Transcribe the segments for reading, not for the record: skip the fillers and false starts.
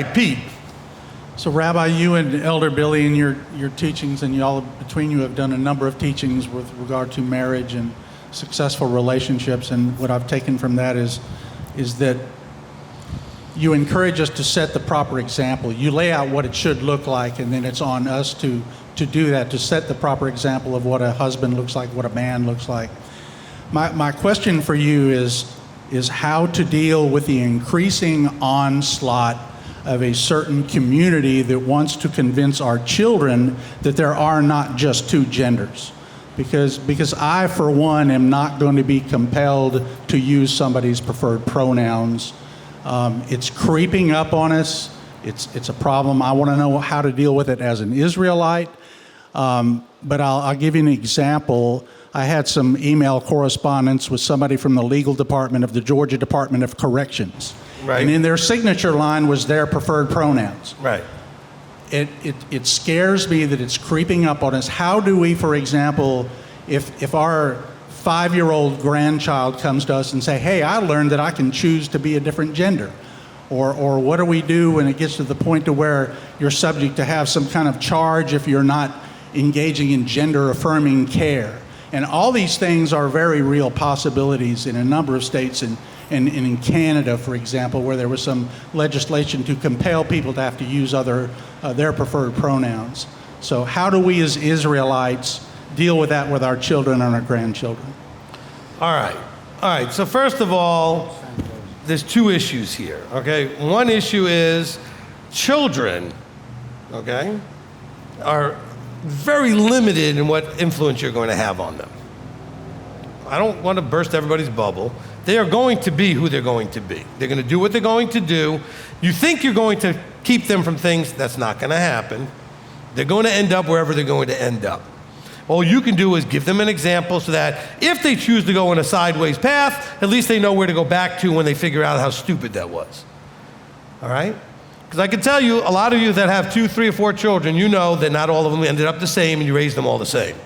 right, Pete. So, Rabbi, you and Elder Billy in your teachings, and y'all between you have done a number of teachings with regard to marriage and successful relationships. And what I've taken from that is that you encourage us to set the proper example. You lay out what it should look like, and then it's on us to do that, to set the proper example of what a husband looks like, what a man looks like. My question for you is how to deal with the increasing onslaught of a certain community that wants to convince our children that there are not just two genders. Because I, for one, am not going to be compelled to use somebody's preferred pronouns. It's creeping up on us. It's a problem. I want to know how to deal with it as an Israelite. But I'll give you an example. I had some email correspondence with somebody from the legal department of the Georgia Department of Corrections. Right. And in their signature line was their preferred pronouns. Right. It scares me that it's creeping up on us. How do we, for example, if our 5-year-old grandchild comes to us and say, hey, I learned that I can choose to be a different gender? Or what do we do when it gets to the point to where you're subject to have some kind of charge if you're not engaging in gender-affirming care? And all these things are very real possibilities in a number of states, and in Canada, for example, where there was some legislation to compel people to have to use their preferred pronouns. So how do we as Israelites deal with that with our children and our grandchildren? All right. So first of all, there's two issues here, okay? One issue is children, okay, are very limited in what influence you're going to have on them. I don't want to burst everybody's bubble. They are going to be who they're going to be. They're going to do what they're going to do. You think you're going to keep them from things, that's not going to happen. They're going to end up wherever they're going to end up. All you can do is give them an example so that if they choose to go in a sideways path, at least they know where to go back to when they figure out how stupid that was. All right? Because I can tell you, a lot of you that have 2, 3, or 4 children, you know that not all of them ended up the same and you raised them all the same.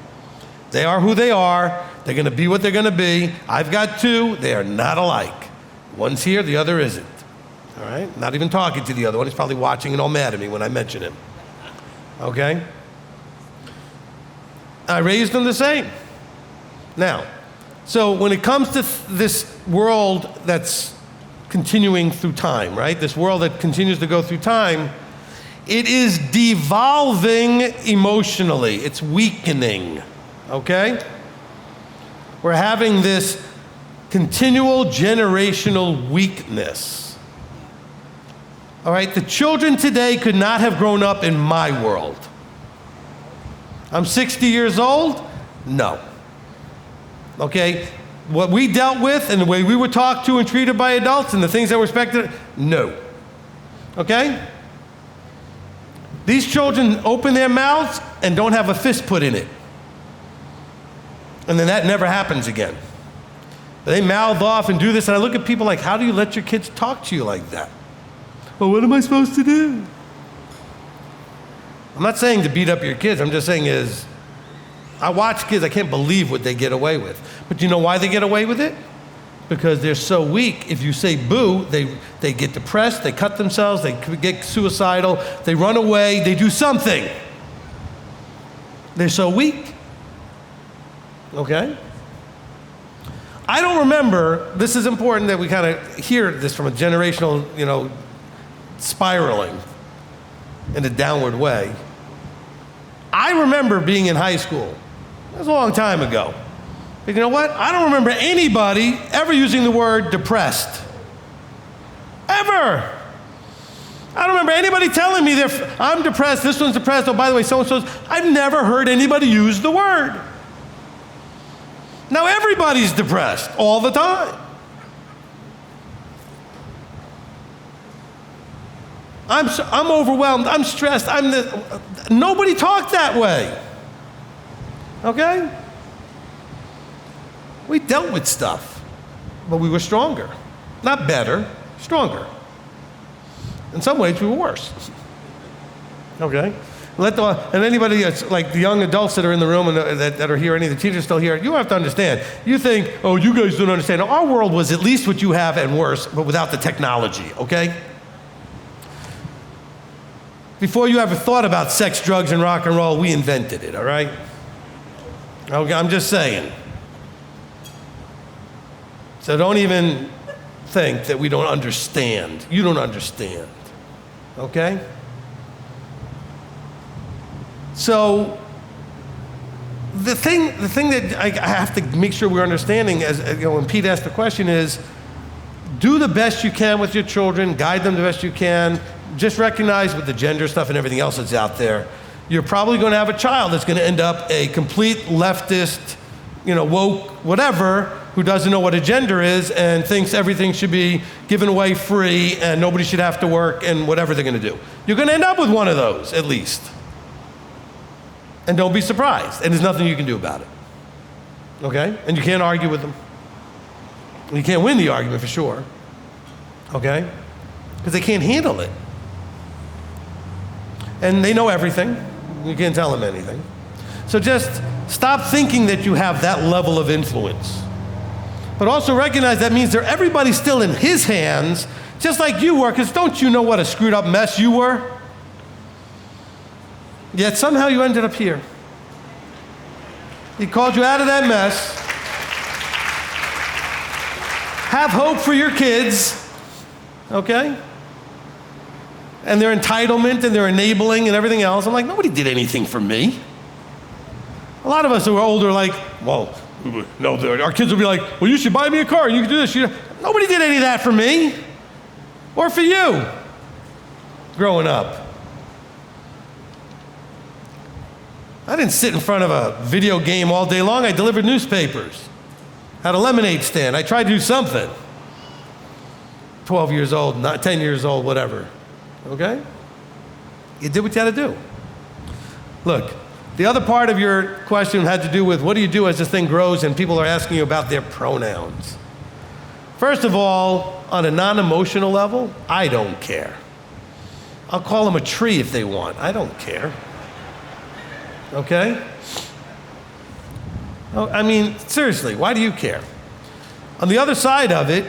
They are who they are. They're going to be what they're going to be. I've got 2. They are not alike. One's here, the other isn't. All right? Not even talking to the other one. He's probably watching and all mad at me when I mention him. Okay? I raised them the same. Now, so when it comes to this world that's continuing through time, right? This world that continues to go through time, it is devolving emotionally. It's weakening, okay? We're having this continual generational weakness. All right, the children today could not have grown up in my world. I'm 60 years old? No. Okay? What we dealt with and the way we were talked to and treated by adults and the things that were expected, no. Okay? These children open their mouths and don't have a fist put in it. And then that never happens again. They mouth off and do this, and I look at people like, how do you let your kids talk to you like that? Well, what am I supposed to do? I'm not saying to beat up your kids. I'm just saying is, I watch kids, I can't believe what they get away with. But do you know why they get away with it? Because they're so weak. If you say boo, they get depressed, they cut themselves, they get suicidal, they run away, they do something. They're so weak. Okay? I don't remember, this is important that we kind of hear this from a generational, spiraling in a downward way. I remember being in high school. That was a long time ago. But you know what? I don't remember anybody ever using the word depressed. Ever. I don't remember anybody telling me I'm depressed, this one's depressed, oh, by the way, so-and-so's. I've never heard anybody use the word. Now everybody's depressed all the time. I'm overwhelmed, I'm stressed, nobody talked that way. Okay? We dealt with stuff, but we were stronger. Not better, stronger. In some ways, we were worse. Okay? And anybody, like the young adults that are in the room and that are here, any of the teachers still here, you have to understand. You think, oh, you guys don't understand. Our world was at least what you have and worse, but without the technology, okay? Before you ever thought about sex, drugs, and rock and roll, we invented it, all right? Okay, I'm just saying. So don't even think that we don't understand. You don't understand, okay? So the thing that I have to make sure we're understanding, as you know, when Pete asked the question, is do the best you can with your children, guide them the best you can. Just recognize with the gender stuff and everything else that's out there, you're probably going to have a child that's going to end up a complete leftist, woke, whatever, who doesn't know what a gender is and thinks everything should be given away free and nobody should have to work and whatever they're going to do. You're going to end up with one of those, at least. And don't be surprised. And there's nothing you can do about it. Okay? And you can't argue with them. You can't win the argument for sure. Okay? Because they can't handle it. And they know everything. You can't tell them anything. So just stop thinking that you have that level of influence. But also recognize that means everybody's still in his hands, just like you were, because don't you know what a screwed up mess you were? Yet somehow you ended up here. He called you out of that mess. Have hope for your kids, okay? And their entitlement and their enabling and everything else. I'm like, nobody did anything for me. A lot of us who are older are like, well, no, our kids will be like, well, you should buy me a car and you can do this. Nobody did any of that for me or for you growing up. I didn't sit in front of a video game all day long. I delivered newspapers, had a lemonade stand. I tried to do something. 12 years old, not 10 years old, whatever. Okay? You did what you had to do. Look, the other part of your question had to do with what do you do as this thing grows and people are asking you about their pronouns. First of all, on a non-emotional level, I don't care. I'll call them a tree if they want. I don't care. Okay? Oh, I mean, seriously, why do you care? On the other side of it,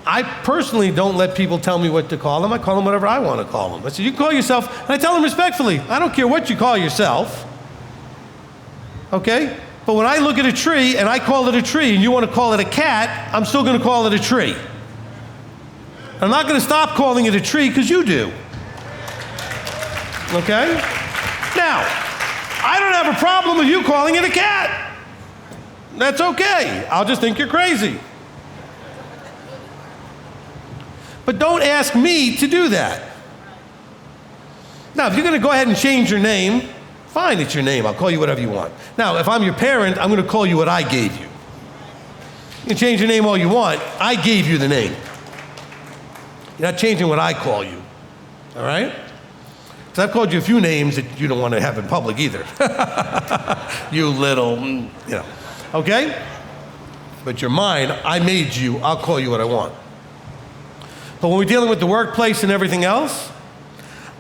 I personally don't let people tell me what to call them. I call them whatever I want to call them. I say, you can call yourself, and I tell them respectfully, I don't care what you call yourself. Okay? But when I look at a tree and I call it a tree and you want to call it a cat, I'm still going to call it a tree. I'm not going to stop calling it a tree because you do. Okay? Now, I don't have a problem with you calling it a cat. That's okay. I'll just think you're crazy. But don't ask me to do that. Now, if you're going to go ahead and change your name, fine, it's your name. I'll call you whatever you want. Now, if I'm your parent, I'm going to call you what I gave you. You can change your name all you want. I gave you the name. You're not changing what I call you. All right? Because I've called you a few names that you don't want to have in public either. You little, Okay? But you're mine. I made you. I'll call you what I want. But when we're dealing with the workplace and everything else,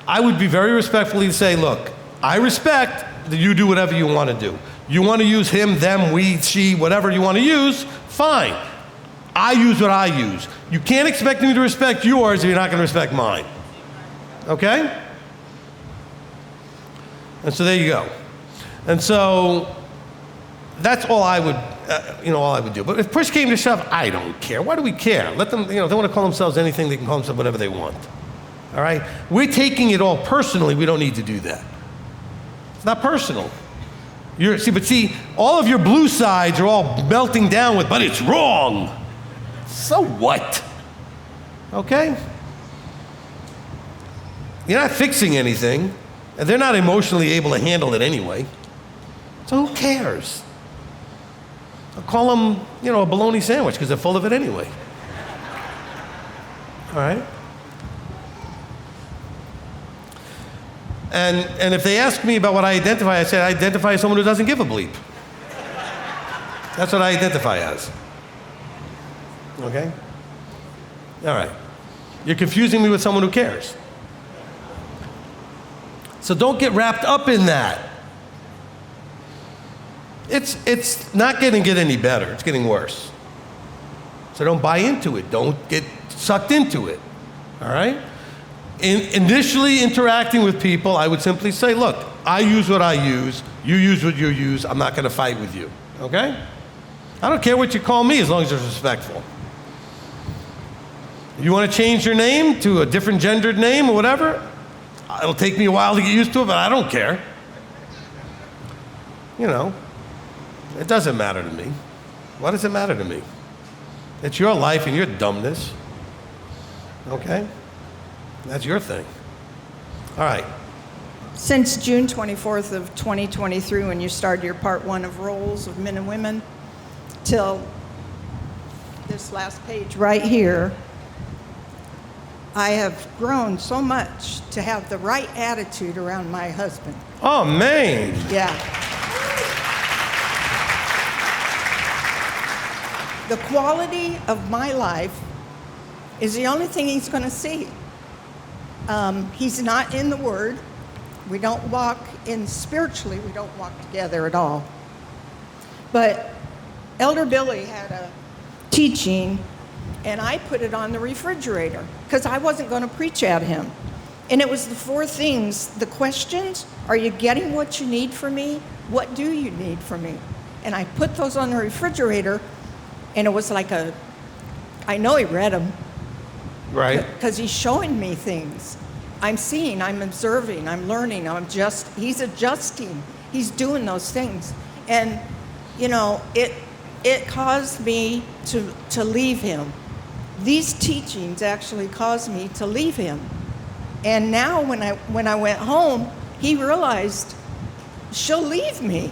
I would be very respectfully to say, look, I respect that you do whatever you want to do. You want to use him, them, we, she, whatever you want to use, fine. I use what I use. You can't expect me to respect yours if you're not going to respect mine. Okay? And so there you go. And so that's all I would, all I would do. But if push came to shove, I don't care. Why do we care? Let them, if they want to call themselves anything, they can call themselves whatever they want. All right? We're taking it all personally. We don't need to do that. It's not personal. See, all of your blue sides are all melting down with, but it's wrong. So what? Okay? You're not fixing anything, and they're not emotionally able to handle it anyway. So who cares? I'll call them, a bologna sandwich because they're full of it anyway. All right? And if they ask me about what I identify, I say I identify as someone who doesn't give a bleep. That's what I identify as. Okay? All right. You're confusing me with someone who cares. So don't get wrapped up in that. It's not going to get any better. It's getting worse. So don't buy into it. Don't get sucked into it. All right? initially interacting with people, I would simply say, look, I use what I use, you use what you use, I'm not going to fight with you, okay? I don't care what you call me as long as it's respectful. You want to change your name to a different gendered name or whatever? It'll take me a while to get used to it, but I don't care. You know, it doesn't matter to me. Why does it matter to me? It's your life and your dumbness, okay? That's your thing. All right. Since June 24th of 2023, when you started your part one of roles of men and women, till this last page right here, I have grown so much to have the right attitude around my husband. Oh, man. Yeah. The quality of my life is the only thing he's going to see. He's not in the Word. We don't walk in spiritually, we don't walk together at all. But Elder Billy had a teaching, and I put it on the refrigerator because I wasn't going to preach at him. And it was the 4 things, the questions: are you getting what you need from me? What do you need from me? And I put those on the refrigerator, and it was like I know he read them. Right. Because he's showing me things. I'm seeing, I'm observing, I'm learning, he's adjusting, he's doing those things. And, you know, it caused me to leave him. These teachings actually caused me to leave him. And now when I went home, he realized she'll leave me.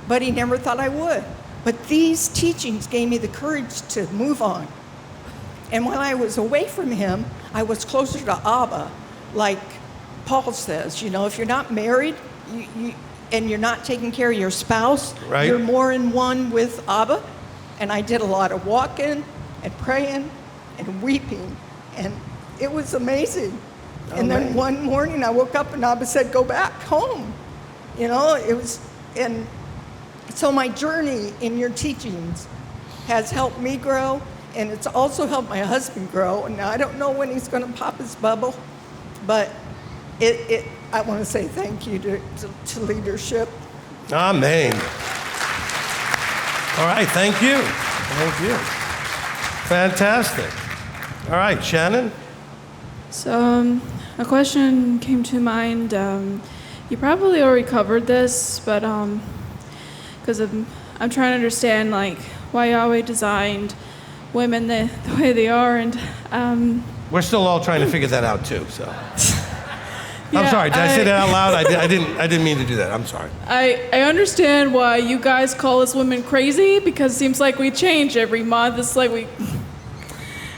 But he never thought I would. But these teachings gave me the courage to move on. And when I was away from him, I was closer to Abba. Like Paul says, you know, if you're not married and you're not taking care of your spouse, right, you're more in one with Abba. And I did a lot of walking and praying and weeping. And it was amazing. Oh, and then man. one morning I woke up and Abba said, go back home. You know, it was, and so my journey in your teachings has helped me grow. And it's also helped my husband grow. And now I don't know when he's going to pop his bubble, but I want to say thank you to leadership. Amen. All right, thank you. Thank you. Fantastic. All right, Shannon? So a question came to mind. You probably already covered this, but because I'm trying to understand like why Yahweh designed women the way they are, and We're still all trying to figure that out too. So, yeah, I'm sorry. Did I say that out loud? I didn't mean to do that. I'm sorry. I understand why you guys call us women crazy, because it seems like we change every month. It's like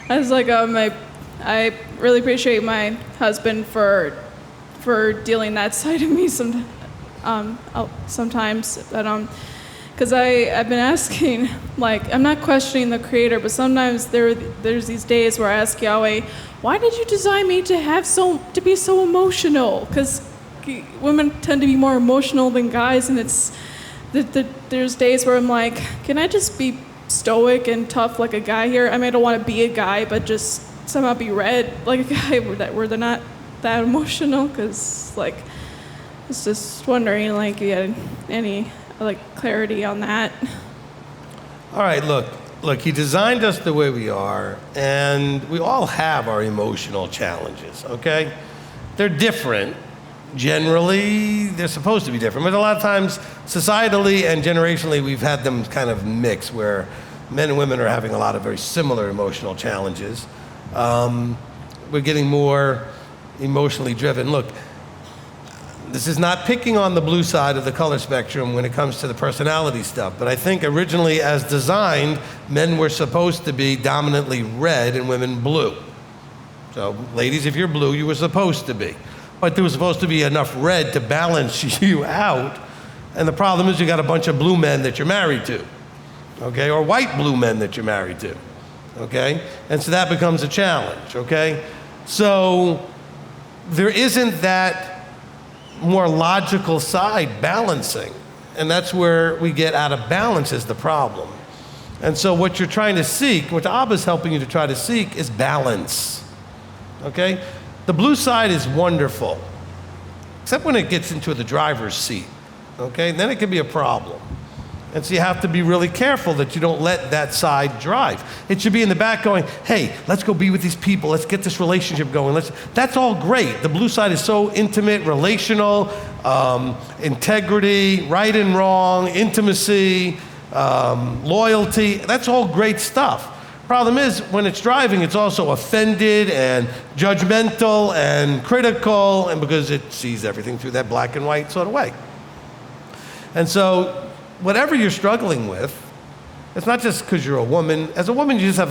I really appreciate my husband for dealing that side of me sometimes, but because I've been asking, like, I'm not questioning the Creator, but sometimes there's these days where I ask Yahweh, why did you design me to be so emotional? Because women tend to be more emotional than guys, and there's days where I'm like, can I just be stoic and tough like a guy here? I mean, I don't want to be a guy, but just somehow be read like a guy where they're not that emotional. Because, like, I was just wondering, like, you had any clarity on that? All right, look, he designed us the way we are, and we all have our emotional challenges, okay? They're different. Generally, they're supposed to be different, but a lot of times, societally and generationally, we've had them kind of mix, where men and women are having a lot of very similar emotional challenges. We're getting more emotionally driven. Look, this is not picking on the blue side of the color spectrum when it comes to the personality stuff, but I think originally as designed, men were supposed to be dominantly red and women blue. So ladies, if you're blue, you were supposed to be. But there was supposed to be enough red to balance you out, and the problem is you got a bunch of blue men that you're married to, okay, or white blue men that you're married to, okay? And so that becomes a challenge, okay? So there isn't that more logical side balancing, and that's where we get out of balance is the problem. And so what you're trying to seek, what Abba's helping you to try to seek, is balance, okay? The blue side is wonderful, except when it gets into the driver's seat, okay? Then it can be a problem. And so you have to be really careful that you don't let that side drive. It should be in the back going, hey, let's go be with these people. Let's get this relationship going. That's all great. The blue side is so intimate, relational, integrity, right and wrong, intimacy, loyalty. That's all great stuff. Problem is, when it's driving, it's also offended and judgmental and critical, and because it sees everything through that black and white sort of way. And so, whatever you're struggling with, it's not just because you're a woman. As a woman, you just have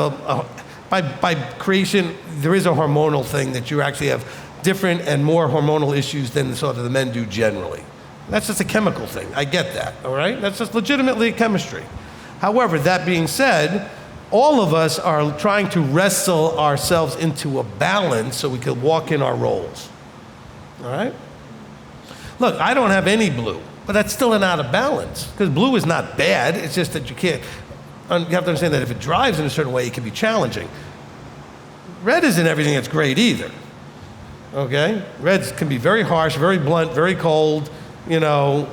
by creation, there is a hormonal thing that you actually have different and more hormonal issues than sort of the men do generally. That's just a chemical thing. I get that, all right? That's just legitimately chemistry. However, that being said, all of us are trying to wrestle ourselves into a balance so we can walk in our roles, all right? Look, I don't have any blue. But that's still an out of balance, because blue is not bad. It's just that you can't, you have to understand that if it drives in a certain way, it can be challenging. Red isn't everything that's great either, okay? Reds can be very harsh, very blunt, very cold, angry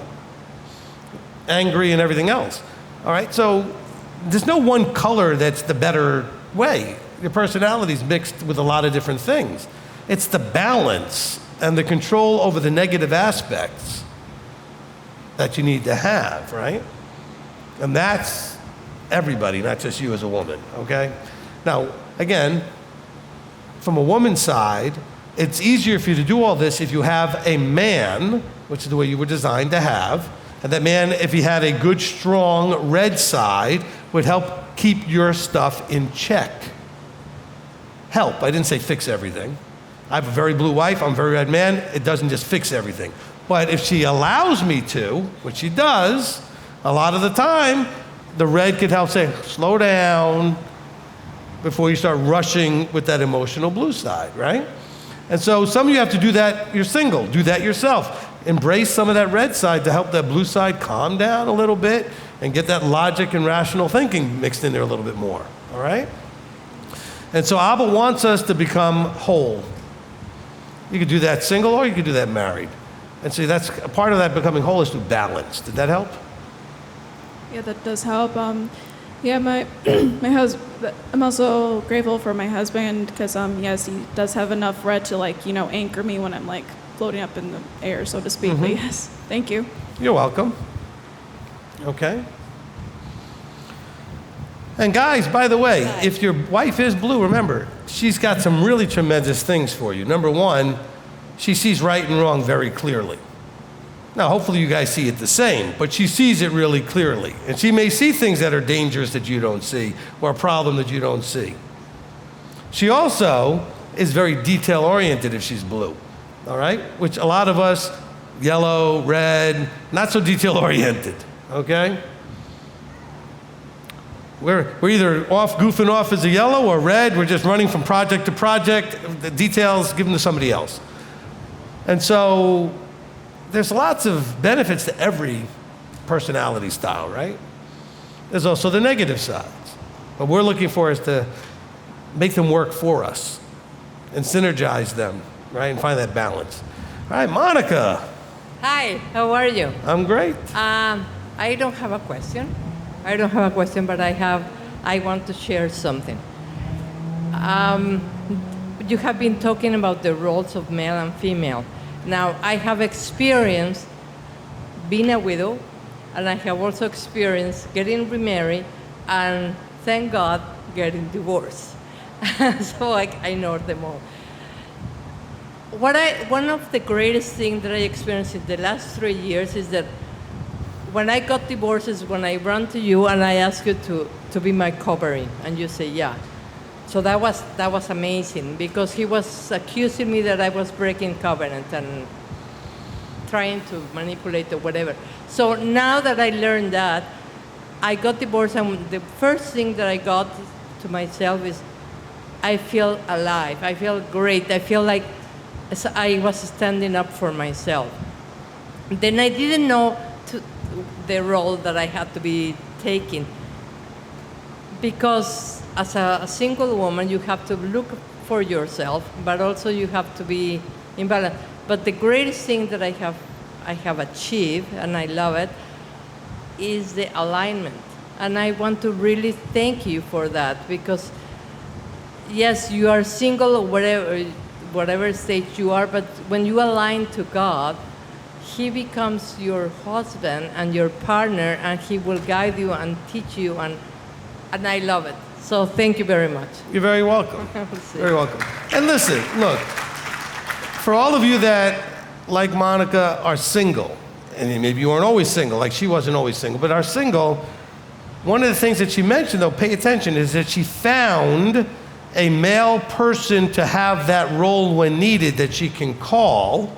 and everything else, all right? So there's no one color that's the better way. Your personality's mixed with a lot of different things. It's the balance and the control over the negative aspects that you need to have, right? And that's everybody, not just you as a woman, okay? Now, again, from a woman's side, it's easier for you to do all this if you have a man, which is the way you were designed to have, and that man, if he had a good, strong red side, would help keep your stuff in check. Help, I didn't say fix everything. I have a very blue wife, I'm a very red man, it doesn't just fix everything. But if she allows me to, which she does, a lot of the time, the red could help say, slow down before you start rushing with that emotional blue side, right? And so some of you have to do that, you're single, do that yourself. Embrace some of that red side to help that blue side calm down a little bit and get that logic and rational thinking mixed in there a little bit more, all right? And so Abba wants us to become whole. You could do that single or you could do that married. And see, that's a part of that becoming whole is through balance. Did that help? Yeah, that does help. Yeah, my husband. I'm also grateful for my husband because yes, he does have enough red to anchor me when I'm floating up in the air, so to speak. But yes, thank you. You're welcome. Okay. And guys, by the way, if your wife is blue, remember, she's got some really tremendous things for you. Number one, she sees right and wrong very clearly. Now, hopefully you guys see it the same, but she sees it really clearly. And she may see things that are dangerous that you don't see, or a problem that you don't see. She also is very detail-oriented if she's blue, all right? Which a lot of us, yellow, red, not so detail-oriented, okay? We're either goofing off as a yellow or red. We're just running from project to project. The details given to somebody else. And so there's lots of benefits to every personality style, right? There's also the negative sides. What we're looking for is to make them work for us and synergize them, right? And find that balance. All right, Monica. Hi, how are you? I'm great. I don't have a question. But I want to share something. You have been talking about the roles of male and female. Now, I have experienced being a widow, and I have also experienced getting remarried, and thank God, getting divorced. So I know them all. One of the greatest things that I experienced in the last 3 years is that when I got divorced is when I ran to you and I asked you to be my covering, and you say yeah. So that was amazing, because he was accusing me that I was breaking covenant and trying to manipulate or whatever. So now that I learned that, I got divorced, and the first thing that I got to myself is I feel alive. I feel great. I feel like I was standing up for myself. Then I didn't know the role that I had to be taking, because as a single woman, you have to look for yourself, but also you have to be in balance. But the greatest thing that I have achieved, and I love it, is the alignment. And I want to really thank you for that, because yes, you are single or whatever stage you are, but when you align to God, He becomes your husband and your partner, and He will guide you and teach you, and I love it. So thank you very much. You're very welcome. Very welcome. And listen, look, for all of you that, like Monica, are single, and maybe you weren't always single, like she wasn't always single, but are single, one of the things that she mentioned, though, pay attention, is that she found a male person to have that role when needed that she can call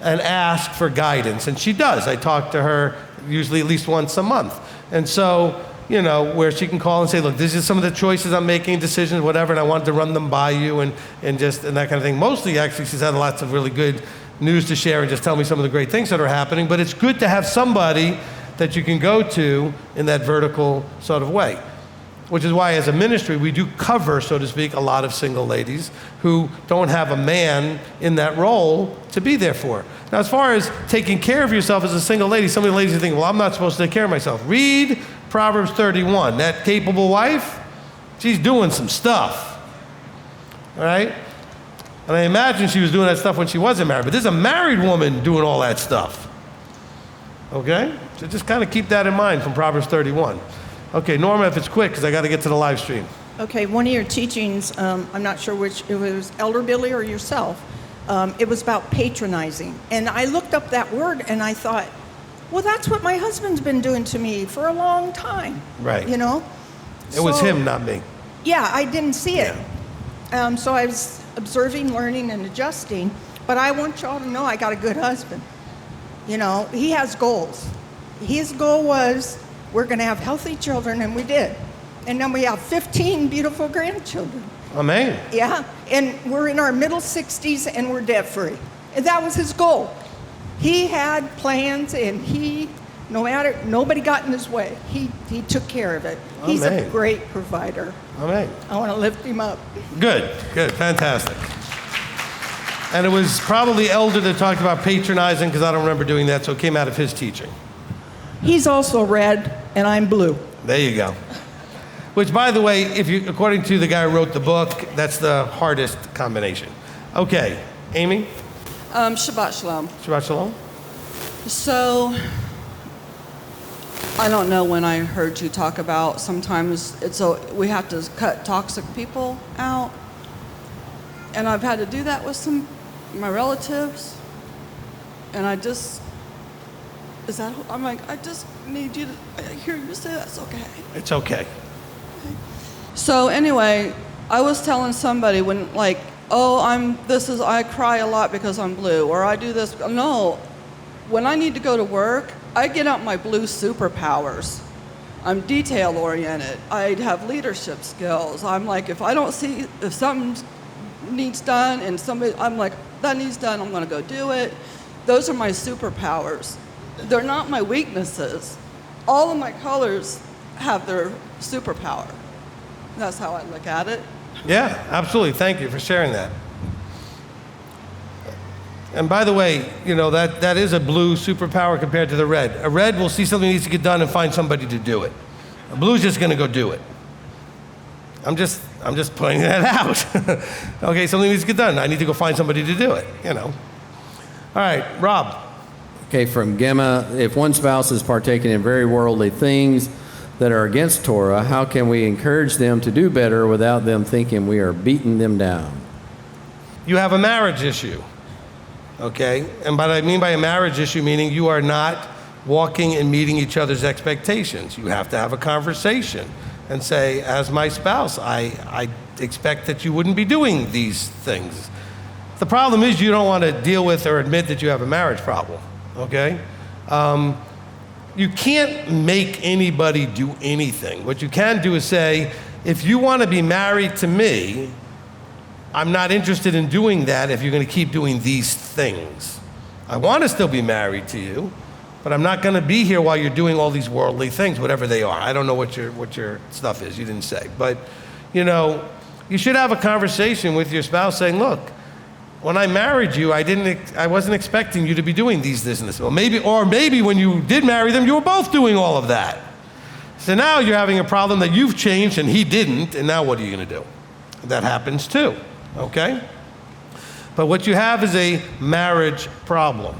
and ask for guidance. And she does. I talk to her usually at least once a month. And so, you know, where she can call and say, look, these are some of the choices I'm making, decisions, whatever, and I wanted to run them by you and that kind of thing. Mostly, actually, she's had lots of really good news to share and just tell me some of the great things that are happening. But it's good to have somebody that you can go to in that vertical sort of way. Which is why, as a ministry, we do cover, so to speak, a lot of single ladies who don't have a man in that role to be there for. Now, as far as taking care of yourself as a single lady, some of the ladies think, well, I'm not supposed to take care of myself. Read Proverbs 31. That capable wife, she's doing some stuff. All right? And I imagine she was doing that stuff when she wasn't married. But there's a married woman doing all that stuff. Okay? So just kind of keep that in mind from Proverbs 31. Okay, Norma, if it's quick, because I got to get to the live stream. Okay, one of your teachings, I'm not sure which, it was Elder Billy or yourself, it was about patronizing. And I looked up that word and I thought, well, that's what my husband's been doing to me for a long time. Right. You know? It was him, not me. Yeah, I didn't see it. Yeah. So I was observing, learning, and adjusting. But I want y'all to know I got a good husband. You know, he has goals. His goal was, we're going to have healthy children, and we did. And then we have 15 beautiful grandchildren. Amen. Yeah, and we're in our middle 60s, and we're debt-free. And that was his goal. He had plans, and nobody got in his way. He took care of it. He's a Amen. great provider. Amen. I want to lift him up. Good, fantastic. And it was probably Elder that talked about patronizing, because I don't remember doing that, so it came out of his teaching. He's also red, and I'm blue. There you go. Which, by the way, according to the guy who wrote the book, that's the hardest combination. Okay, Amy? Shabbat Shalom. Shabbat Shalom. So, I don't know when I heard you talk about sometimes we have to cut toxic people out. And I've had to do that with some of my relatives. And I'm like, I just need you to hear you say that's okay. It's okay. So anyway, I was telling somebody when like, I cry a lot because I'm blue, or I do this. No, when I need to go to work, I get out my blue superpowers. I'm detail oriented. I have leadership skills. I'm like, if something needs done and I'm like, that needs done, I'm gonna go do it. Those are my superpowers. They're not my weaknesses. All of my colors have their superpower. That's how I look at it. Yeah, absolutely. Thank you for sharing that. And by the way, you know, that is a blue superpower compared to the red. A red will see something needs to get done and find somebody to do it. A blue's just gonna go do it. I'm just pointing that out. Okay, something needs to get done. I need to go find somebody to do it, you know. All right, Rob. Okay, from Gemma, if one spouse is partaking in very worldly things that are against Torah, how can we encourage them to do better without them thinking we are beating them down? You have a marriage issue, okay? And what I mean by a marriage issue, meaning you are not walking and meeting each other's expectations. You have to have a conversation and say, as my spouse, I expect that you wouldn't be doing these things. The problem is you don't want to deal with or admit that you have a marriage problem, okay? You can't make anybody do anything. What you can do is say, if you want to be married to me, I'm not interested in doing that if you're going to keep doing these things. I want to still be married to you, but I'm not going to be here while you're doing all these worldly things, whatever they are. I don't know what your stuff is. You didn't say. But, you know, You should have a conversation with your spouse saying, look, when I married you, I wasn't expecting you to be doing these, this, and this. Or maybe when you did marry them, you were both doing all of that. So now you're having a problem that you've changed and he didn't, and now what are you going to do? That happens too, okay? But what you have is a marriage problem,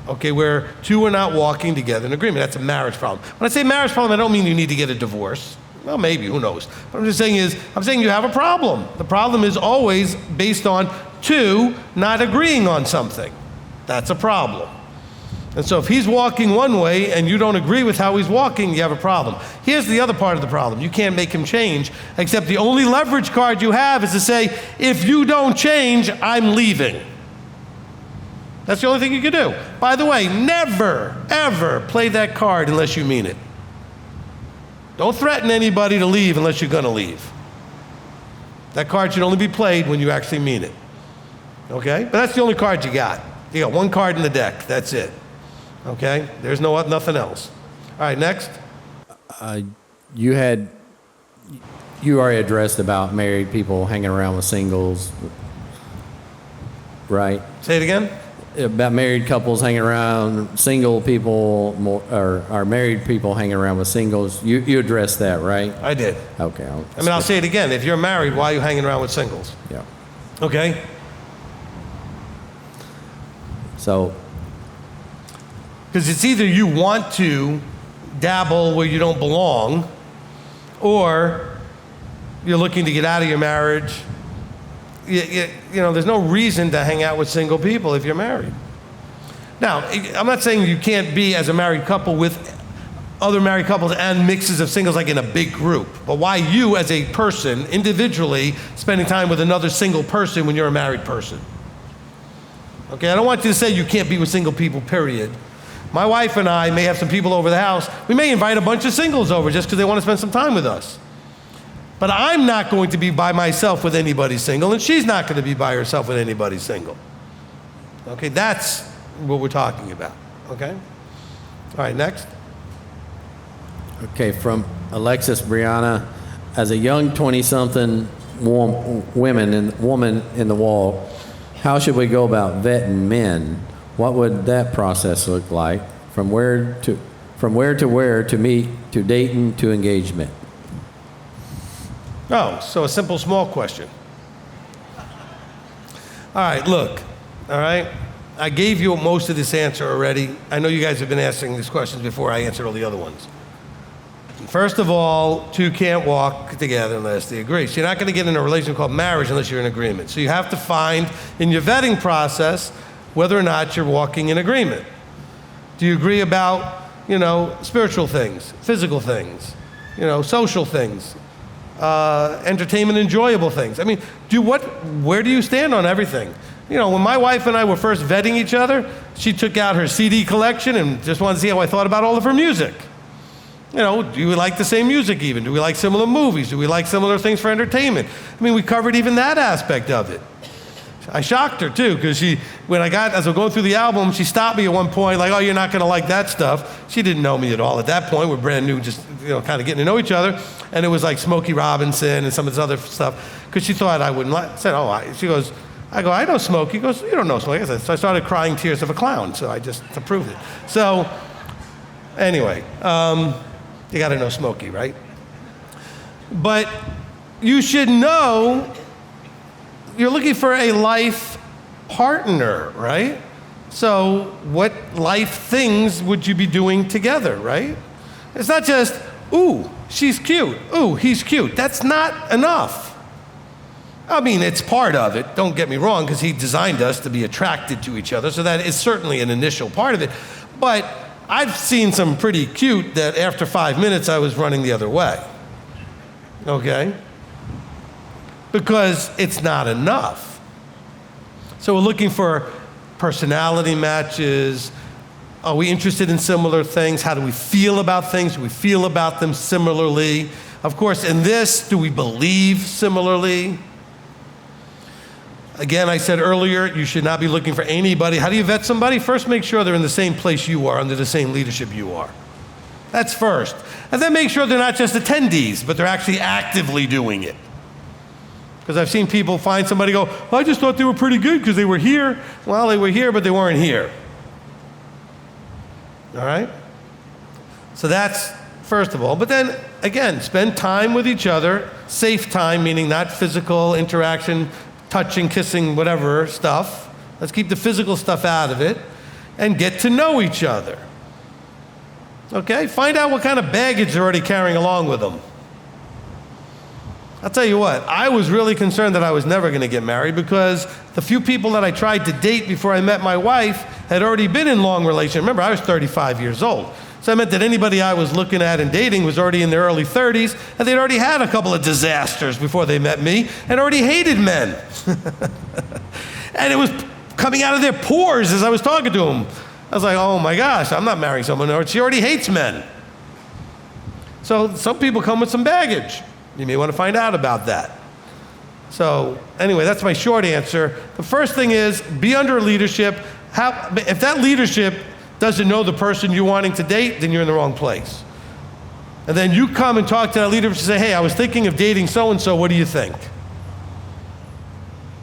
okay, where two are not walking together in agreement. That's a marriage problem. When I say marriage problem, I don't mean you need to get a divorce. Well, maybe, who knows? What I'm just saying is, I'm saying you have a problem. The problem is always based on two not agreeing on something. That's a problem. And so if he's walking one way and you don't agree with how he's walking, you have a problem. Here's the other part of the problem. You can't make him change, except the only leverage card you have is to say, if you don't change, I'm leaving. That's the only thing you can do. By the way, never, ever play that card unless you mean it. Don't threaten anybody to leave unless you're going to leave. That card should only be played when you actually mean it. Okay? But that's the only card you got. You got one card in the deck. That's it. Okay? There's nothing else. All right, next. You already addressed about married people hanging around with singles, right? Say it again. About married couples hanging around, single people, or married people hanging around with singles. You addressed that, right? I did. Okay. I'll say it again. If you're married, why are you hanging around with singles? Yeah. Okay? So. Because it's either you want to dabble where you don't belong, or you're looking to get out of your marriage. You know, there's no reason to hang out with single people if you're married. Now, I'm not saying you can't be as a married couple with other married couples and mixes of singles like in a big group. But why you as a person, individually, spending time with another single person when you're a married person? Okay, I don't want you to say you can't be with single people, period. My wife and I may have some people over the house. We may invite a bunch of singles over just because they want to spend some time with us. But I'm not going to be by myself with anybody single, and she's not going to be by herself with anybody single. Okay, that's what we're talking about. Okay? All right, next. Okay, from Alexis Brianna, as a young 20-something woman in the wall, how should we go about vetting men? What would that process look like? From where to where to meet, to dating, to engagement? Oh, so a simple, small question. All right, look, all right? I gave you most of this answer already. I know you guys have been asking these questions before I answered all the other ones. First of all, two can't walk together unless they agree. So you're not going to get in a relationship called marriage unless you're in agreement. So you have to find in your vetting process whether or not you're walking in agreement. Do you agree about, spiritual things, physical things, social things? Entertainment, enjoyable things. I mean, where do you stand on everything? When my wife and I were first vetting each other, she took out her CD collection and just wanted to see how I thought about all of her music. Do we like the same music even? Do we like similar movies? Do we like similar things for entertainment? I mean, we covered even that aspect of it. I shocked her too, because as I'm going through the album, she stopped me at one point, like, oh, you're not going to like that stuff. She didn't know me at all at that point. We're brand new, just, kind of getting to know each other. And it was like Smokey Robinson and some of this other stuff, because she thought I wouldn't like. She goes, I know Smokey. He goes, you don't know Smokey. So I started crying tears of a clown, so I just approved it. So anyway, you got to know Smokey, right? But you should know you're looking for a life partner, right? So what life things would you be doing together, right? It's not just, ooh, she's cute. Ooh, he's cute. That's not enough. I mean, it's part of it. Don't get me wrong, because he designed us to be attracted to each other. So that is certainly an initial part of it. But I've seen some pretty cute that after 5 minutes, I was running the other way. Okay? Because it's not enough. So we're looking for personality matches. Are we interested in similar things? How do we feel about things? Do we feel about them similarly? Of course, in this, do we believe similarly? Again, I said earlier, you should not be looking for anybody. How do you vet somebody? First, make sure they're in the same place you are, under the same leadership you are. That's first. And then make sure they're not just attendees, but they're actually actively doing it. Because I've seen people find somebody go, well, I just thought they were pretty good because they were here. Well, they were here, but they weren't here. All right? So that's first of all. But then, again, spend time with each other. Safe time, meaning not physical interaction, touching, kissing, whatever stuff. Let's keep the physical stuff out of it. And get to know each other. Okay? Find out what kind of baggage they're already carrying along with them. I'll tell you what, I was really concerned that I was never going to get married because the few people that I tried to date before I met my wife had already been in long relationships. Remember, I was 35 years old. So that meant that anybody I was looking at and dating was already in their early 30s, and they'd already had a couple of disasters before they met me and already hated men. And it was coming out of their pores as I was talking to them. I was like, oh my gosh, I'm not marrying someone, or she already hates men. So some people come with some baggage. You may want to find out about that. So anyway, that's my short answer. The first thing is be under leadership. If that leadership doesn't know the person you're wanting to date, then you're in the wrong place. And then you come and talk to that leadership and say, hey, I was thinking of dating so-and-so, what do you think?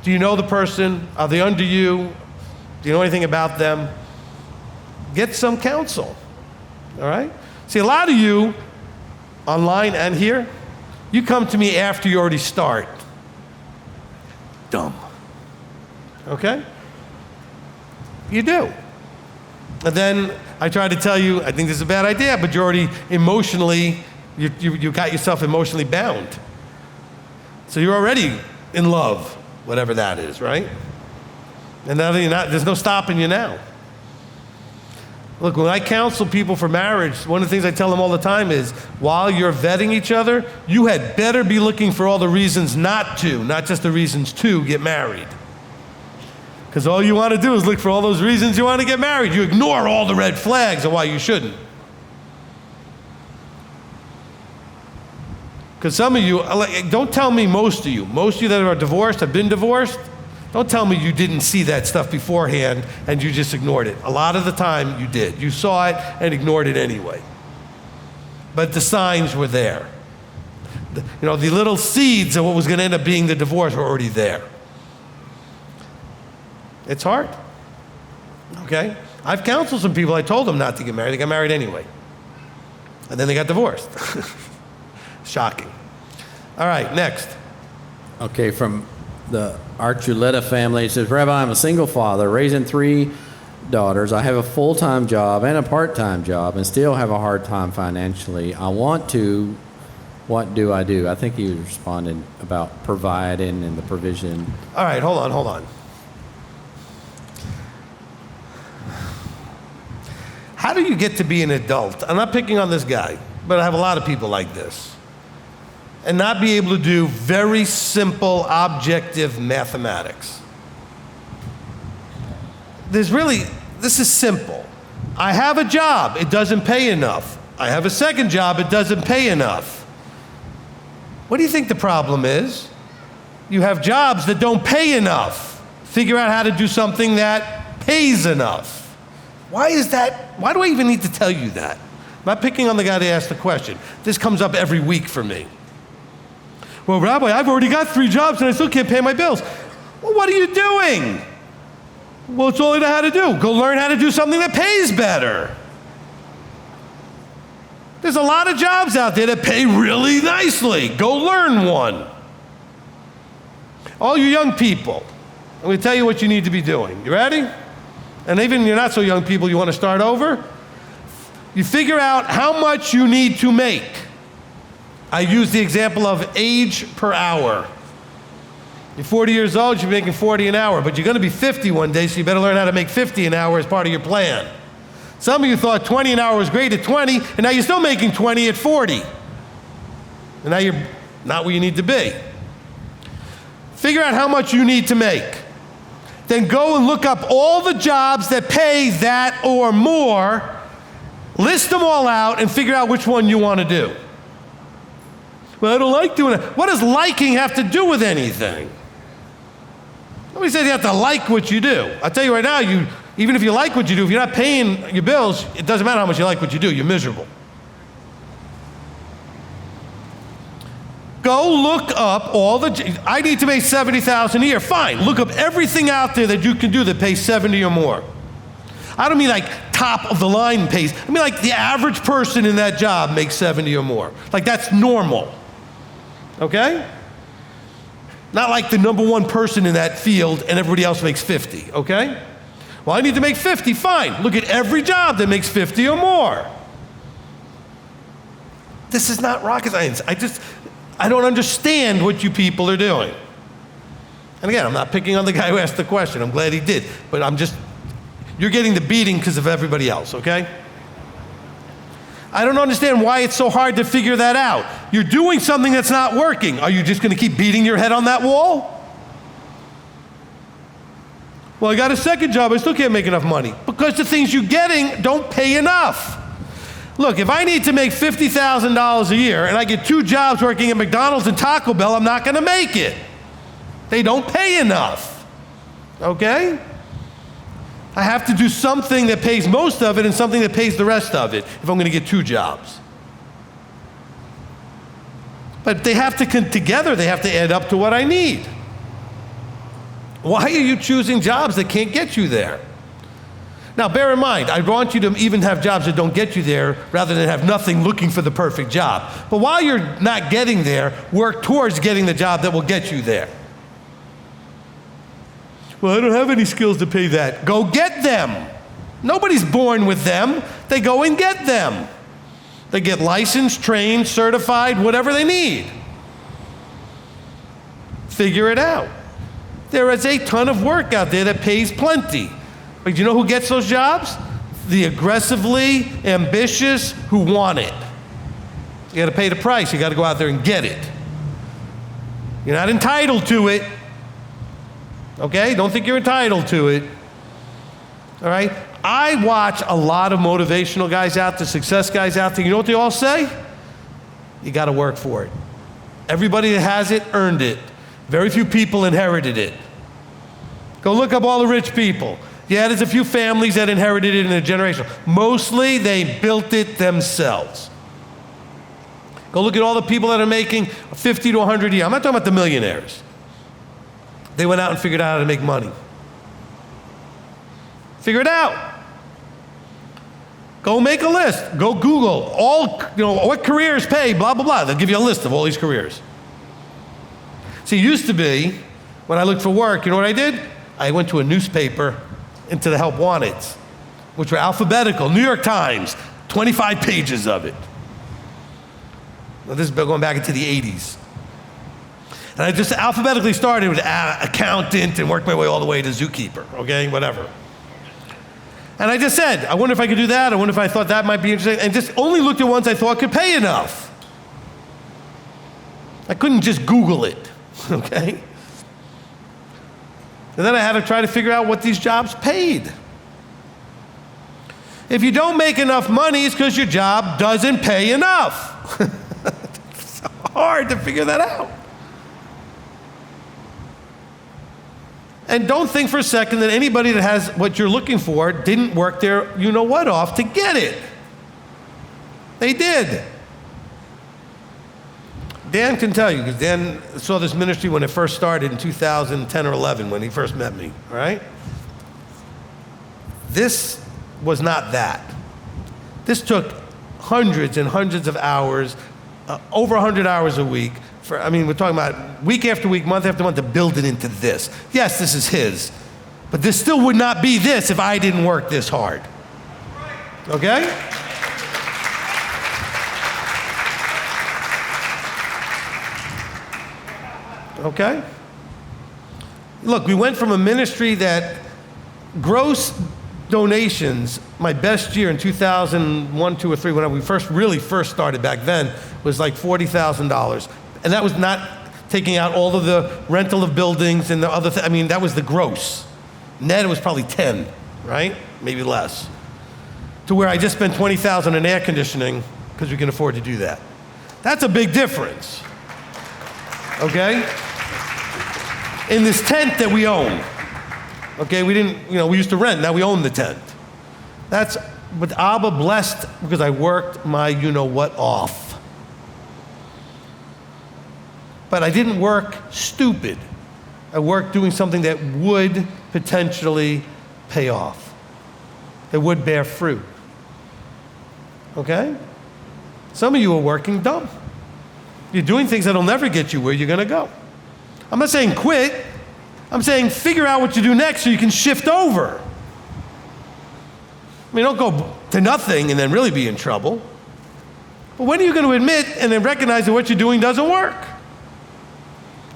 Do you know the person? Are they under you? Do you know anything about them? Get some counsel, all right? See, a lot of you, online and here, you come to me after you already start. Dumb. Okay? You do. And then I try to tell you, I think this is a bad idea, but you're already emotionally, you got yourself emotionally bound. So you're already in love, whatever that is, right? And now you're not, there's no stopping you now. Look, when I counsel people for marriage, one of the things I tell them all the time is, while you're vetting each other, you had better be looking for all the reasons not to, not just the reasons to get married. Because all you want to do is look for all those reasons you want to get married. You ignore all the red flags of why you shouldn't. Because some of you, don't tell me most of you that are divorced, have been divorced, don't tell me you didn't see that stuff beforehand and you just ignored it. A lot of the time you did. You saw it and ignored it anyway. But the signs were there. The little seeds of what was going to end up being the divorce were already there. It's hard. Okay? I've counseled some people, I told them not to get married. They got married anyway. And then they got divorced. Shocking. All right, next. Okay, from the Archuleta family, it says, Rabbi, I'm a single father raising 3 daughters. I have a full-time job and a part-time job and still have a hard time financially. I want to, what do I do? I think he was responding about providing and the provision. All right, hold on. How do you get to be an adult? I'm not picking on this guy, but I have a lot of people like this. And not be able to do very simple, objective mathematics. This is simple. I have a job, it doesn't pay enough. I have a second job, it doesn't pay enough. What do you think the problem is? You have jobs that don't pay enough. Figure out how to do something that pays enough. Why is that? Why do I even need to tell you that? I'm not picking on the guy that asked the question. This comes up every week for me. Well, Rabbi, I've already got 3 jobs and I still can't pay my bills. Well, what are you doing? Well, it's all I know how to do. Go learn how to do something that pays better. There's a lot of jobs out there that pay really nicely. Go learn one. All you young people, I'm going to tell you what you need to be doing. You ready? And even you're not so young people, you want to start over? You figure out how much you need to make. I use the example of age per hour. You're 40 years old, you're making 40 an hour, but you're going to be 50 one day, so you better learn how to make 50 an hour as part of your plan. Some of you thought 20 an hour was great at 20, and now you're still making 20 at 40. And now you're not where you need to be. Figure out how much you need to make. Then go and look up all the jobs that pay that or more, list them all out, and figure out which one you want to do. Well, I don't like doing it. What does liking have to do with anything? Nobody says you have to like what you do. I'll tell you right now, even if you like what you do, if you're not paying your bills, it doesn't matter how much you like what you do, you're miserable. Go Go look up I need to make $70,000 a year. Fine, look up everything out there that you can do that pays 70 or more. I don't mean like top of the line pays. I mean like the average person in that job makes 70 or more. Like that's normal, okay? Not like the number one person in that field and everybody else makes 50, okay? Well, I need to make 50, fine. Look at every job that makes 50 or more. This is not rocket science. I don't understand what you people are doing. And again, I'm not picking on the guy who asked the question. I'm glad he did. But you're getting the beating because of everybody else, okay? I don't understand why it's so hard to figure that out. You're doing something that's not working. Are you just going to keep beating your head on that wall? Well, I got a second job. I still can't make enough money. Because the things you're getting don't pay enough. Look, if I need to make $50,000 a year and I get 2 jobs working at McDonald's and Taco Bell, I'm not going to make it. They don't pay enough, okay? I have to do something that pays most of it and something that pays the rest of it if I'm going to get 2 jobs. But they have to come together. They have to add up to what I need. Why are you choosing jobs that can't get you there? Now, bear in mind, I want you to even have jobs that don't get you there rather than have nothing looking for the perfect job. But while you're not getting there, work towards getting the job that will get you there. Well, I don't have any skills to pay that. Go get them. Nobody's born with them. They go and get them. They get licensed, trained, certified, whatever they need. Figure it out. There is a ton of work out there that pays plenty. But you know who gets those jobs? The aggressively ambitious who want it. You got to pay the price. You got to go out there and get it. You're not entitled to it. Okay? Don't think you're entitled to it. All right? I watch a lot of motivational guys out there, success guys out there. You know what they all say? You got to work for it. Everybody that has it earned it. Very few people inherited it. Go look up all the rich people. Yeah, there's a few families that inherited it in a generation. Mostly, they built it themselves. Go look at all the people that are making 50 to 100 a year. I'm not talking about the millionaires. They went out and figured out how to make money. Figure it out. Go make a list. Go Google what careers pay, blah, blah, blah. They'll give you a list of all these careers. See, it used to be, when I looked for work, you know what I did? I went to a newspaper into the help wanteds, which were alphabetical. New York Times, 25 pages of it. Now, this is going back into the 80s. And I just alphabetically started with accountant and worked my way all the way to zookeeper, okay, whatever. And I just said, I wonder if I could do that. I wonder if I thought that might be interesting. And just only looked at ones I thought could pay enough. I couldn't just Google it, okay? And then I had to try to figure out what these jobs paid. If you don't make enough money, it's because your job doesn't pay enough. It's hard to figure that out. And don't think for a second that anybody that has what you're looking for didn't work their you-know-what off to get it. They did. Dan can tell you, because Dan saw this ministry when it first started in 2010 or 11, when he first met me, all right? This was not that. This took hundreds and hundreds of hours, over 100 hours a week. We're talking about week after week, month after month to build it into this. Yes, this is his, but this still would not be this if I didn't work this hard. Okay? Okay? Look, we went from a ministry that gross donations, my best year in 2001, 2, or 3, when we first started back then, was like $40,000. And that was not taking out all of the rental of buildings and the other that was the gross. Net, it was probably 10, right? Maybe less. To where I just spent $20,000 in air conditioning because we can afford to do that. That's a big difference. Okay? In this tent that we own. Okay, we didn't, we used to rent, now we own the tent. But Abba blessed because I worked my you-know-what off. But I didn't work stupid. I worked doing something that would potentially pay off, that would bear fruit. Okay? Some of you are working dumb. You're doing things that'll never get you where you're going to go. I'm not saying quit. I'm saying figure out what you do next so you can shift over. I mean, don't go to nothing and then really be in trouble. But when are you going to admit and then recognize that what you're doing doesn't work?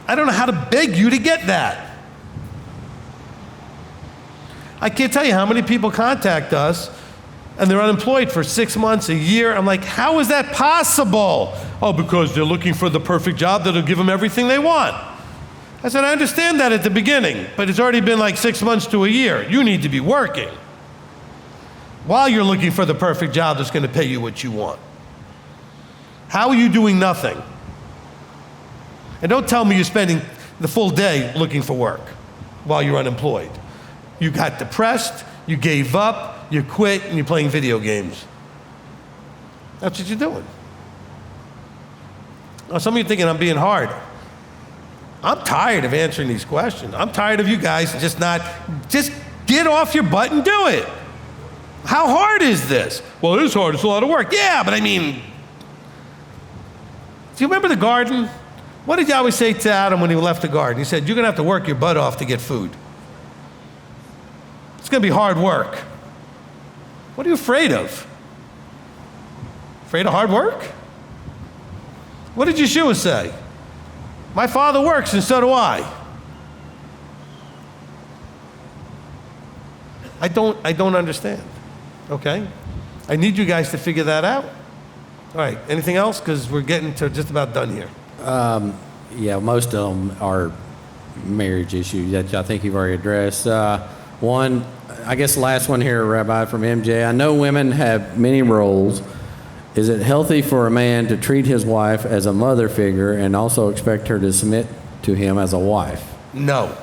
I don't know how to beg you to get that. I can't tell you how many people contact us and they're unemployed for 6 months, a year. I'm like, how is that possible? Oh, because they're looking for the perfect job that'll give them everything they want. I said, I understand that at the beginning, but it's already been like 6 months to a year. You need to be working while you're looking for the perfect job that's going to pay you what you want. How are you doing nothing? And don't tell me you're spending the full day looking for work while you're unemployed. You got depressed, you gave up, you quit, and you're playing video games. That's what you're doing. Now, some of you are thinking I'm being hard. I'm tired of answering these questions. I'm tired of you guys just get off your butt and do it. How hard is this? Well, it is hard. It's a lot of work. Yeah, but I mean, do you remember the garden? What did Yahweh say to Adam when he left the garden? He said, you're going to have to work your butt off to get food. It's going to be hard work. What are you afraid of? Afraid of hard work? What did Yeshua say? My Father works and so do I. I don't understand, okay? I need you guys to figure that out. All right, anything else? Because we're getting to just about done here. Yeah, most of them are marriage issues that I think you've already addressed. One, I guess the last one here, Rabbi, from MJ. I know women have many roles. Is it healthy for a man to treat his wife as a mother figure and also expect her to submit to him as a wife? No.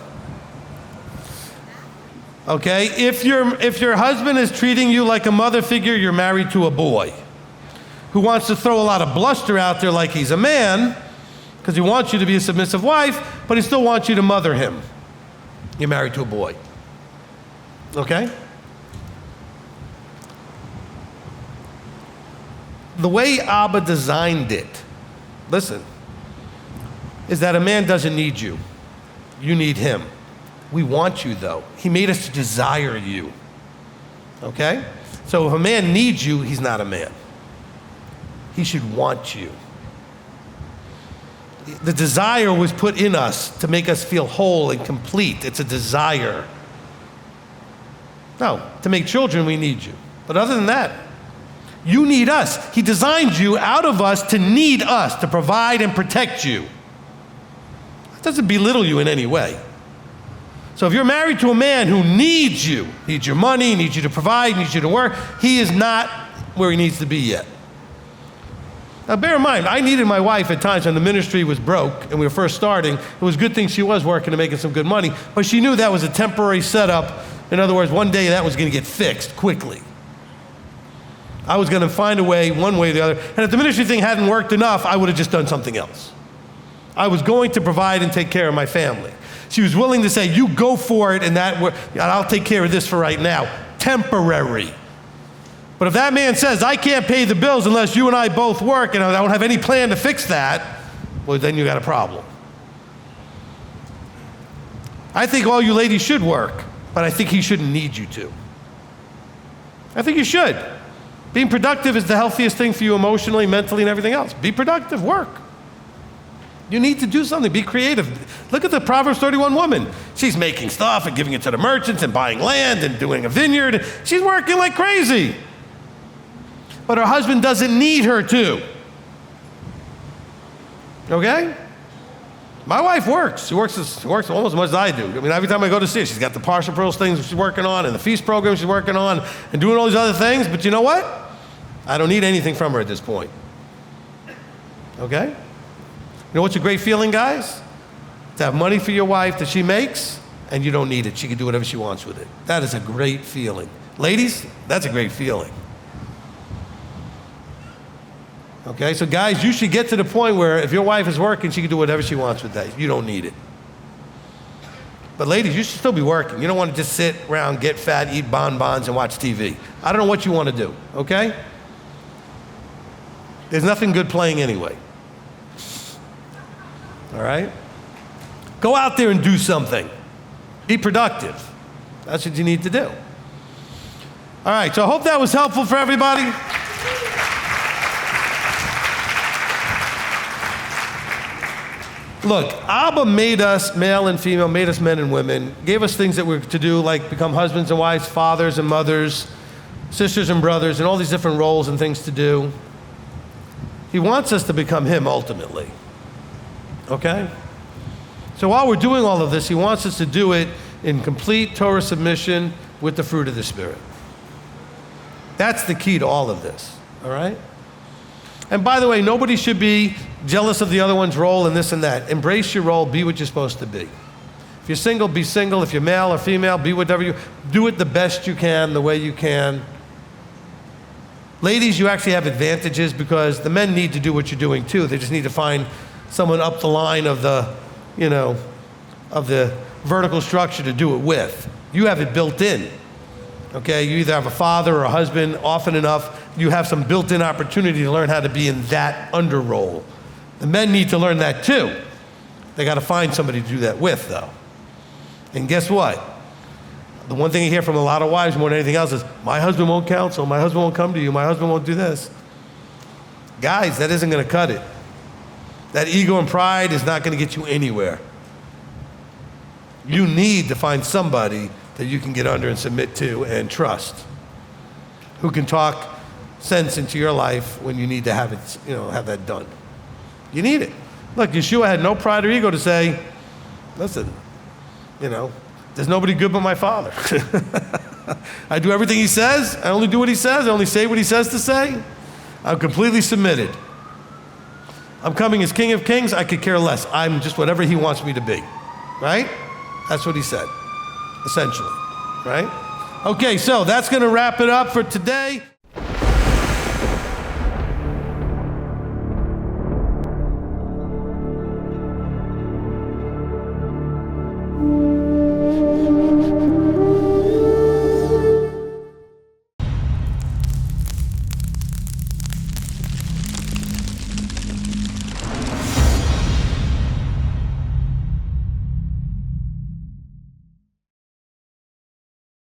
Okay, if your husband is treating you like a mother figure, you're married to a boy who wants to throw a lot of bluster out there like he's a man because he wants you to be a submissive wife, but he still wants you to mother him. You're married to a boy. Okay? The way Abba designed it, listen, is that a man doesn't need you. You need him. We want you, though. He made us to desire you. Okay? So if a man needs you, he's not a man. He should want you. The desire was put in us to make us feel whole and complete. It's a desire. No, to make children, we need you. But other than that, you need us. He designed you out of us to need us, to provide and protect you. It doesn't belittle you in any way. So if you're married to a man who needs you, needs your money, needs you to provide, needs you to work, he is not where he needs to be yet. Now bear in mind, I needed my wife at times when the ministry was broke and we were first starting. It was a good thing she was working and making some good money, but she knew that was a temporary setup. In other words, one day that was going to get fixed quickly. I was going to find a way, one way or the other. And if the ministry thing hadn't worked enough, I would have just done something else. I was going to provide and take care of my family. She was willing to say, you go for it, and I'll take care of this for right now. Temporary. But if that man says, I can't pay the bills unless you and I both work, and I don't have any plan to fix that, well, then you got a problem. I think all you ladies should work, but I think he shouldn't need you to. I think you should. Being productive is the healthiest thing for you emotionally, mentally, and everything else. Be productive, work. You need to do something, be creative. Look at the Proverbs 31 woman. She's making stuff and giving it to the merchants and buying land and doing a vineyard. She's working like crazy. But her husband doesn't need her to. Okay? My wife works. She works almost as much as I do. I mean, every time I go to see her, she's got the partial pearls things she's working on and the feast program she's working on and doing all these other things. But you know what? I don't need anything from her at this point. Okay? You know what's a great feeling, guys? To have money for your wife that she makes and you don't need it. She can do whatever she wants with it. That is a great feeling. Ladies, that's a great feeling. Okay, so guys, you should get to the point where if your wife is working, she can do whatever she wants with that. You don't need it. But ladies, you should still be working. You don't want to just sit around, get fat, eat bonbons, and watch TV. I don't know what you want to do, okay? There's nothing good playing anyway. All right? Go out there and do something. Be productive. That's what you need to do. All right, so I hope that was helpful for everybody. Look, Abba made us male and female, made us men and women, gave us things that we're to do, like become husbands and wives, fathers and mothers, sisters and brothers, and all these different roles and things to do. He wants us to become him ultimately. Okay? So while we're doing all of this, he wants us to do it in complete Torah submission with the fruit of the Spirit. That's the key to all of this, all right? And by the way, nobody should be jealous of the other one's role and this and that. Embrace your role, be what you're supposed to be. If you're single, be single. If you're male or female, be whatever you, do it the best you can, the way you can. Ladies, you actually have advantages because the men need to do what you're doing too. They just need to find someone up the line of the, of the vertical structure to do it with. You have it built in. Okay, you either have a father or a husband. Often enough, you have some built-in opportunity to learn how to be in that under role. The men need to learn that too. They got to find somebody to do that with, though. And guess what? The one thing you hear from a lot of wives more than anything else is, my husband won't counsel, my husband won't come to you, my husband won't do this. Guys, that isn't going to cut it. That ego and pride is not going to get you anywhere. You need to find somebody that you can get under and submit to and trust, who can talk sense into your life when you need to have it, have that done. You need it. Look, Yeshua had no pride or ego to say, listen, there's nobody good but my Father. I do everything he says. I only do what he says. I only say what he says to say. I'm completely submitted. I'm coming as King of Kings. I could care less. I'm just whatever he wants me to be. Right? That's what he said, essentially. Right? Okay, so that's going to wrap it up for today.